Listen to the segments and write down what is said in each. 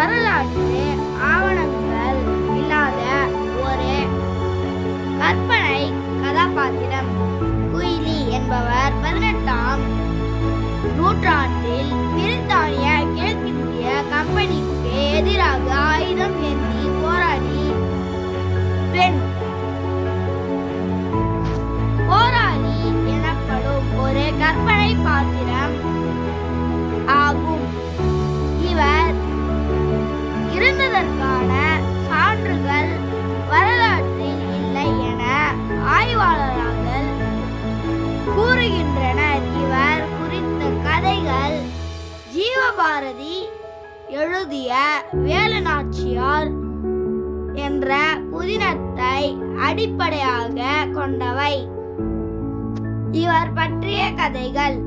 வரலாற்று ஆவணங்கள் இல்லாத ஒரு கற்பனை கதாபாத்திரம். குயிலி என்பவர் 18ஆம் நூற்றாண்டில் பிரித்தானிய கிழக்கிந்திய கம்பெனிக்கு எதிராக ஆயுதம் ஏந்தி போராடி பெண் போராளி எனப்படும் ஒரு கற்பனை பாத்திரம் ஆகும். இவர் இருந்ததற்கான சான்றுகள் வரலாற்றில் இல்லை என ஆய்வாளர்கள் கூறுகின்றனர். இவர் குறித்த கதைகள் ஜீவபாரதி எழுதிய வேலுநாச்சியார் என்ற புதினத்தை அடிப்படையாக கொண்டவை. இவர் பற்றிய கதைகள்: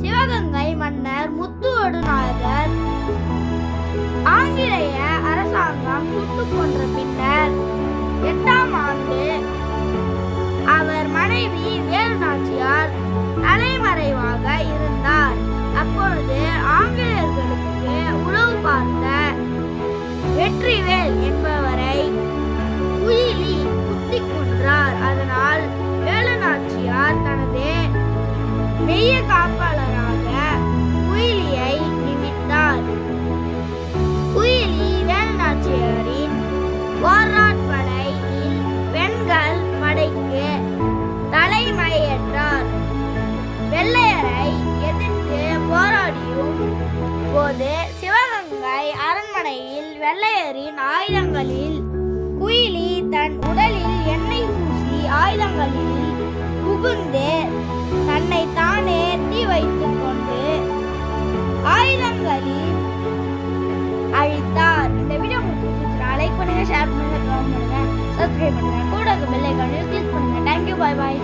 சிவகங்கை மன்னர் முத்துவடுநாயகர் ஆங்கிலேய அரசாங்கம் சுட்டுக் கொன்ற பின்னர் 8ஆம் ஆண்டு அவர் மனைவி வேலுநாச்சியார் தலைமறைவாக இருந்தார். அப்பொழுது ஆங்கிலேயர்களுக்கு உளவு பார்த்த வெற்றிவேல் என்பவரை குயிலி குத்திக் கொன்றார். அதனால் வேலுநாச்சியார் தனது மெய்ய காப்பாளராக குயிலியை நியமித்தார். குயிலி வேலுநாச்சியாரின் போராட்படையில் பெண்கள் படைக்கு தலைமையேற்றார். வெள்ளையரை எதிர்த்து போராடியும் போது சிவகங்கை அரண்மனையில் வெள்ளையரின் ஆயுதங்களில் குயிலி தன் உடலில் எண்ணெய் பூசி ஆயுதங்களில் புகுந்து தன்னை தானே தீ வைத்துக் கொண்டு ஆயுதங்களில் அழித்தார். இந்த வீடியோ உங்களுக்கு லைக் பண்ணுங்க, ஷேர் பண்ணுங்க, கமெண்ட் பண்ணுங்க, சப்ஸ்கிரைப் பண்ணுங்க, கூட பெல் ஐகானை கிளிக் பண்ணுங்க. Thank you, bye bye.